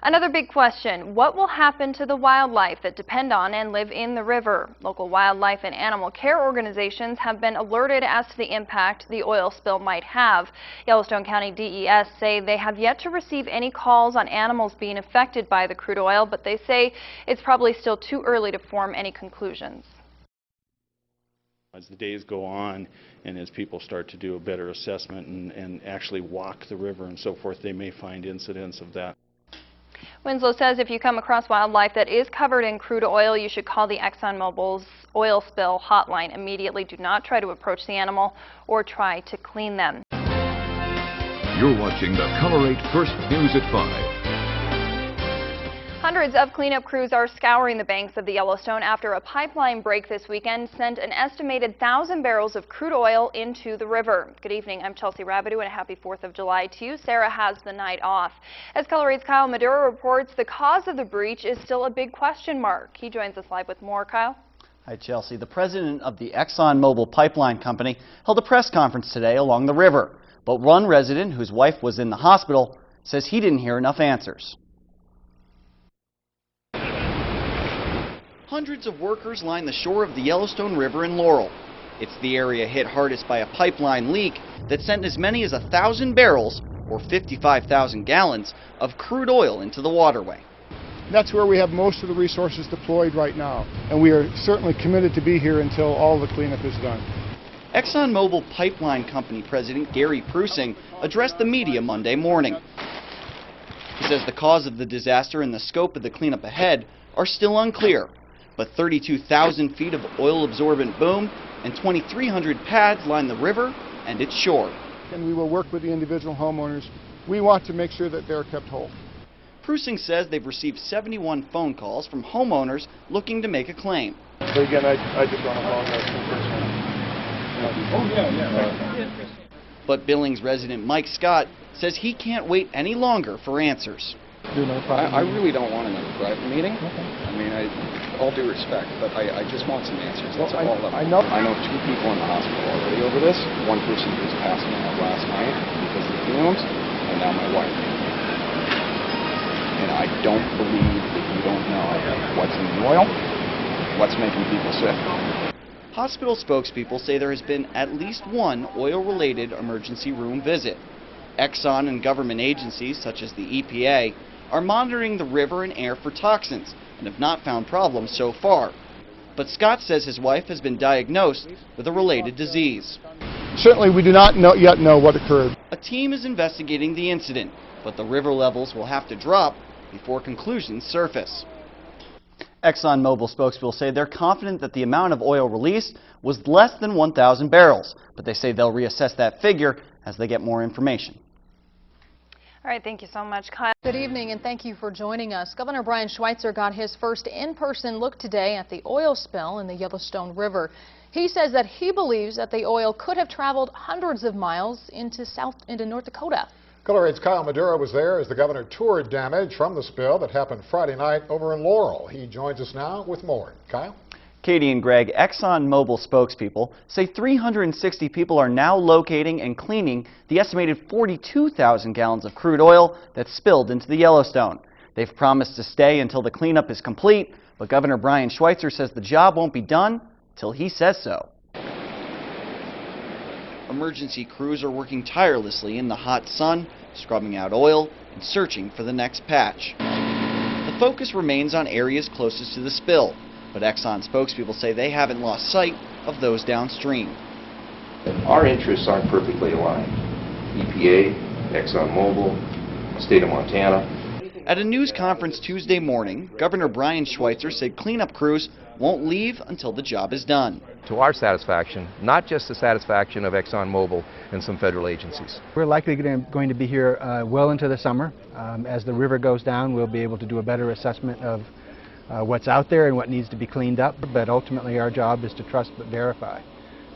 Another big question, what will happen to the wildlife that depend on and live in the river? Local wildlife and animal care organizations have been alerted as to the impact the oil spill might have. Yellowstone County DES say they have yet to receive any calls on animals being affected by the crude oil, but they say it's probably still too early to form any conclusions. As the days go on and as people start to do a better assessment and actually walk the river and so forth, they may find incidents of that. WINSLOW says if you come across wildlife that is covered in crude oil, you should call the ExxonMobil's oil spill hotline immediately. Do not try to approach the animal or try to clean them. You're watching the KULR-B First News at 5. Hundreds of cleanup crews are scouring the banks of the Yellowstone after a pipeline break this weekend sent an estimated 1,000 barrels of crude oil into the river. Good evening, I'm RABIDEAU, and a happy 4th of July to you. Sarah has the night off. As KULR-B's Kyle Maduro reports, the cause of the breach is still a big question mark. He joins us live with more. Kyle? Hi, Chelsea. The president of the ExxonMobil pipeline company held a press conference today along the river. But one resident whose wife was in the hospital says he didn't hear enough answers. Hundreds of workers line the shore of the Yellowstone River in Laurel. It's the area hit hardest by a pipeline leak that sent as many as 1,000 barrels, or 55,000 gallons, of crude oil into the waterway. That's where we have most of the resources deployed right now, and we are certainly committed to be here until all the cleanup is done. ExxonMobil Pipeline Company President Gary Prusing addressed the media Monday morning. He says the cause of the disaster and the scope of the cleanup ahead are still unclear. But 32,000 feet of oil-absorbent boom and 2,300 pads line the river and its shore. And we will work with the individual homeowners. We want to make sure that they're kept whole. Prusing says they've received 71 phone calls from homeowners looking to make a claim. So again, I just want to apologize for the first one. But Billings resident Mike Scott says he can't wait any longer for answers. I really don't want another private meeting. I mean, all due respect, but I just want some answers. That's all. I know 2 people in the hospital already over this. One person who's passing out last night because of the fumes, and now my wife. And I don't believe that you don't know what's in the oil, what's making people sick. Hospital spokespeople say there has been at least one oil-related emergency room visit. Exxon and government agencies, such as the EPA, are monitoring the river and air for toxins and have not found problems so far. But Scott says his wife has been diagnosed with a related disease. Certainly we do not yet know what occurred. A team is investigating the incident, but the river levels will have to drop before conclusions surface. ExxonMobil spokespeople say they're confident that the amount of oil released was less than 1,000 barrels, but they say they'll reassess that figure as they get more information. All right, thank you so much, Kyle. Good evening, and thank you for joining us. Governor Brian Schweitzer got his first in-person look today at the oil spill in the Yellowstone River. He says that he believes that the oil could have traveled hundreds of miles into North Dakota. KULR-B's Kyle Maduro was there as the governor toured damage from the spill that happened Friday night over in Laurel. He joins us now with more. Kyle? Katie and Greg, ExxonMobil spokespeople say 360 people are now locating and cleaning the estimated 42,000 gallons of crude oil that spilled into the Yellowstone. They've promised to stay until the cleanup is complete, but Governor Brian Schweitzer says the job won't be done till he says so. Emergency crews are working tirelessly in the hot sun, scrubbing out oil and searching for the next patch. The focus remains on areas closest to the spill, but Exxon spokespeople say they haven't lost sight of those downstream. Our interests aren't perfectly aligned. EPA, ExxonMobil, state of Montana. At a news conference Tuesday morning, Governor Brian Schweitzer said cleanup crews won't leave until the job is done. To our satisfaction, not just the satisfaction of ExxonMobil and some federal agencies. We're likely going to be here well into the summer. As the river goes down, we'll be able to do a better assessment of what's out there and what needs to be cleaned up, but ultimately our job is to trust but verify.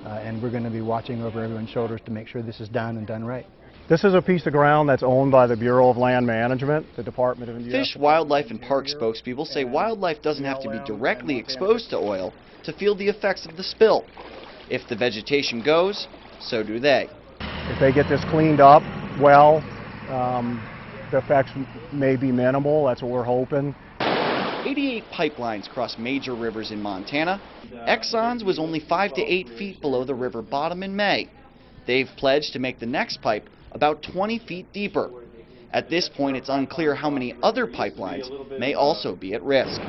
And we're going to be watching over everyone's shoulders to make sure this is done and done right. This is a piece of ground that's owned by the Bureau of Land Management, the Department of Environment. Fish, Wildlife and Park spokespeople say wildlife doesn't have to be directly exposed to oil to feel the effects of the spill. If the vegetation goes, so do they. If they get this cleaned up well, The effects may be minimal. That's what we're hoping. 88 pipelines cross major rivers in Montana. Exxon's was only 5 to 8 feet below the river bottom in May. They've pledged to make the next pipe about 20 feet deeper. At this point, it's unclear how many other pipelines may also be at risk.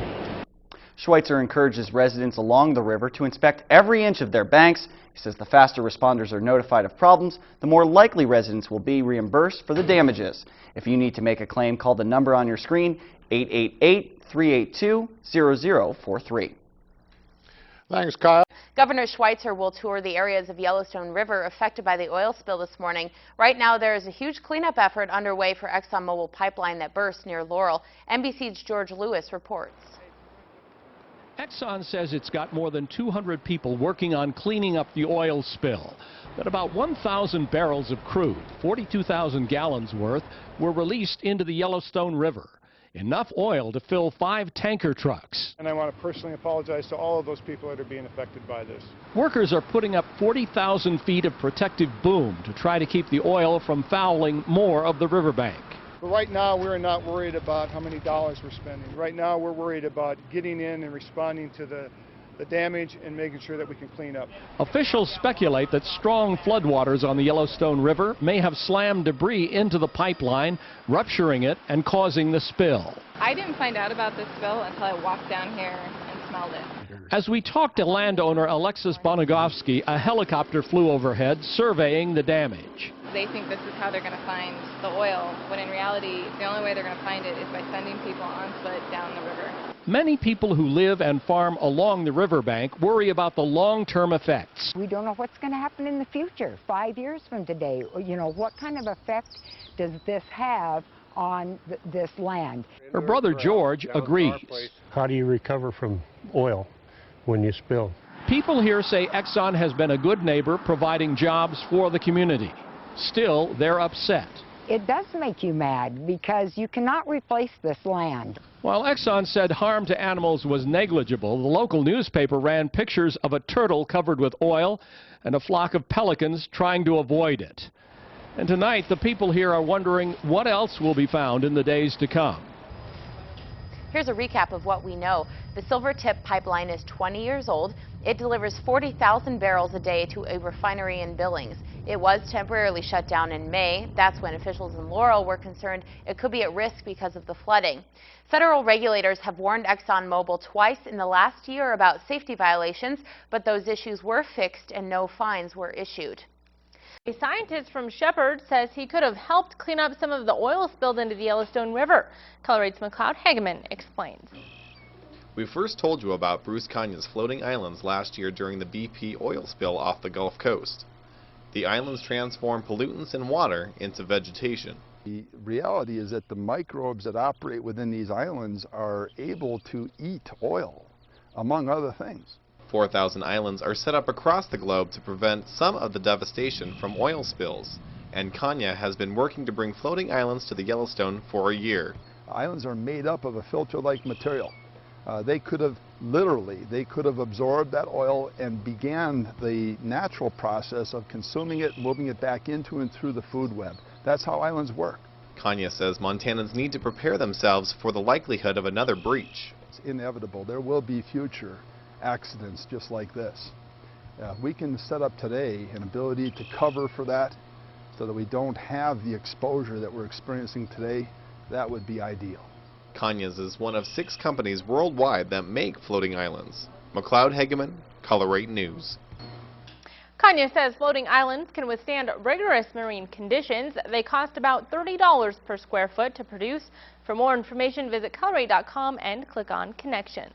Schweitzer encourages residents along the river to inspect every inch of their banks. He says the faster responders are notified of problems, the more likely residents will be reimbursed for the damages. If you need to make a claim, call the number on your screen, 888-382-0043. Thanks, Kyle. Governor Schweitzer will tour the areas of Yellowstone River affected by the oil spill this morning. Right now, there is a huge cleanup effort underway for ExxonMobil pipeline that burst near Laurel. NBC's George Lewis reports. Exxon says it's got more than 200 people working on cleaning up the oil spill. That about 1,000 barrels of crude, 42,000 gallons worth, were released into the Yellowstone River. Enough oil to fill 5 tanker trucks. And I want to personally apologize to all of those people that are being affected by this. Workers are putting up 40,000 feet of protective boom to try to keep the oil from fouling more of the riverbank. But right now, we're not worried about how many dollars we're spending. Right now, we're worried about getting in and responding to the damage and making sure that we can clean up. Officials speculate that strong floodwaters on the Yellowstone River may have slammed debris into the pipeline, rupturing it and causing the spill. I didn't find out about this spill until I walked down here and smelled it. As we talked to landowner Alexis Bonagovsky, a helicopter flew overhead surveying the damage. They think this is how they're going to find the oil, when in reality, the only way they're going to find it is by sending people on foot down the river. Many people who live and farm along the riverbank worry about the long-term effects. We don't know what's going to happen in the future, 5 years from today. You know, what kind of effect does this have on this land? Her brother George agrees. How do you recover from oil when you spill? People here say Exxon has been a good neighbor, providing jobs for the community. Still, they're upset. It does make you mad because you cannot replace this land. While Exxon said harm to animals was negligible, the local newspaper ran pictures of a turtle covered with oil and a flock of pelicans trying to avoid it. And tonight, the people here are wondering what else will be found in the days to come. Here's a recap of what we know. The Silvertip pipeline is 20 years old. It delivers 40,000 barrels a day to a refinery in Billings. It was temporarily shut down in May. That's when officials in Laurel were concerned it could be at risk because of the flooding. Federal regulators have warned ExxonMobil twice in the last year about safety violations, but those issues were fixed and no fines were issued. A scientist from Shepherd says he could have helped clean up some of the oil spilled into the Yellowstone River. KULR-B's McLeod Hageman explains. We first told you about Bruce KANIA's floating islands last year during the BP oil spill off the Gulf Coast. The islands transform pollutants in water into vegetation. The reality is that the microbes that operate within these islands are able to eat oil, among other things. 4,000 islands are set up across the globe to prevent some of the devastation from oil spills, and KANIA has been working to bring floating islands to the Yellowstone for a year. Islands are made up of a filter-like material. They could have absorbed that oil and began the natural process of consuming it, moving it back into and through the food web. That's how islands work. KANIA says Montanans need to prepare themselves for the likelihood of another breach. It's inevitable. There will be future accidents just like this. We can set up today an ability to cover for that so that we don't have the exposure that we're experiencing today. That would be ideal. KANIA's is one of 6 companies worldwide that make floating islands. McLeod Hageman, KULR-8 News. KANIA says floating islands can withstand rigorous marine conditions. They cost about $30 per square foot to produce. For more information, visit KULR8.com and click on Connections.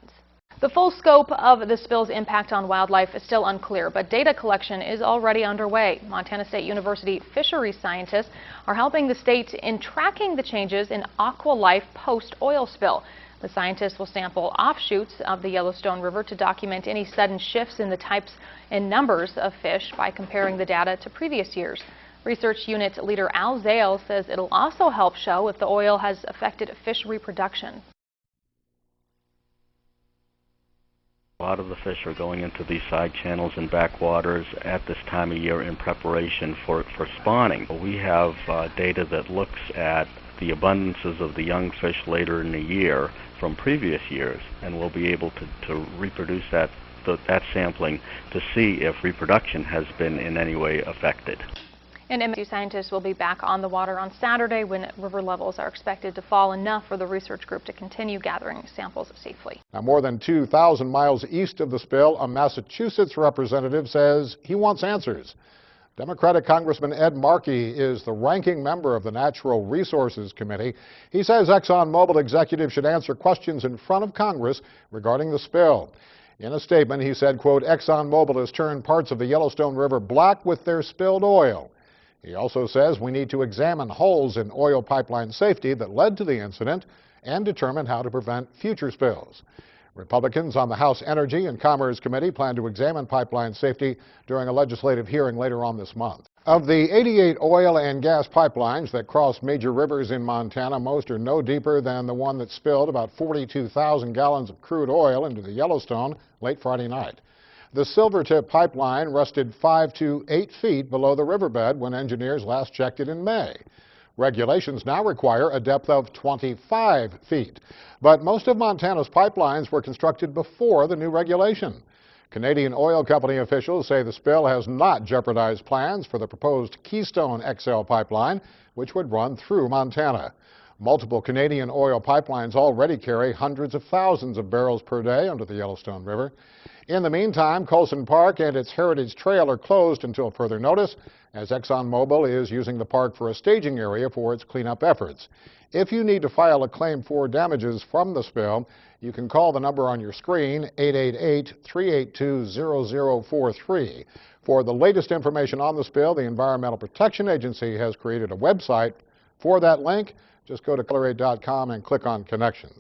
The full scope of the spill's impact on wildlife is still unclear, but data collection is already underway. Montana State University fisheries scientists are helping the state in tracking the changes in aqua life post-oil spill. The scientists will sample offshoots of the Yellowstone River to document any sudden shifts in the types and numbers of fish by comparing the data to previous years. Research Unit Leader Al Zale says it'll also help show if the oil has affected fish reproduction. A lot of the fish are going into these side channels and backwaters at this time of year in preparation for spawning. We have data that looks at the abundances of the young fish later in the year from previous years, and we'll be able to reproduce that sampling to see if reproduction has been in any way affected. And MSU scientists will be back on the water on Saturday when river levels are expected to fall enough for the research group to continue gathering samples safely. Now, more than 2,000 miles east of the spill, a Massachusetts representative says he wants answers. Democratic Congressman Ed Markey is the ranking member of the Natural Resources Committee. He says ExxonMobil executives should answer questions in front of Congress regarding the spill. In a statement, he said, quote, ExxonMobil has turned parts of the Yellowstone River black with their spilled oil. He also says we need to examine holes in oil pipeline safety that led to the incident and determine how to prevent future spills. Republicans on the House Energy and Commerce Committee plan to examine pipeline safety during a legislative hearing later on this month. Of the 88 oil and gas pipelines that cross major rivers in Montana, most are no deeper than the one that spilled about 42,000 gallons of crude oil into the Yellowstone late Friday night. The Silvertip pipeline rested 5 to 8 feet below the riverbed when engineers last checked it in May. Regulations now require a depth of 25 feet. But most of Montana's pipelines were constructed before the new regulation. Canadian oil company officials say the spill has not jeopardized plans for the proposed Keystone XL pipeline, which would run through Montana. Multiple Canadian oil pipelines already carry hundreds of thousands of barrels per day under the Yellowstone River. In the meantime, Colson Park and its Heritage Trail are closed until further notice, as ExxonMobil is using the park for a staging area for its cleanup efforts. If you need to file a claim for damages from the spill, you can call the number on your screen, 888-382-0043. For the latest information on the spill, the Environmental Protection Agency has created a website. For that link, just go to KULR-B.com and click on Connections.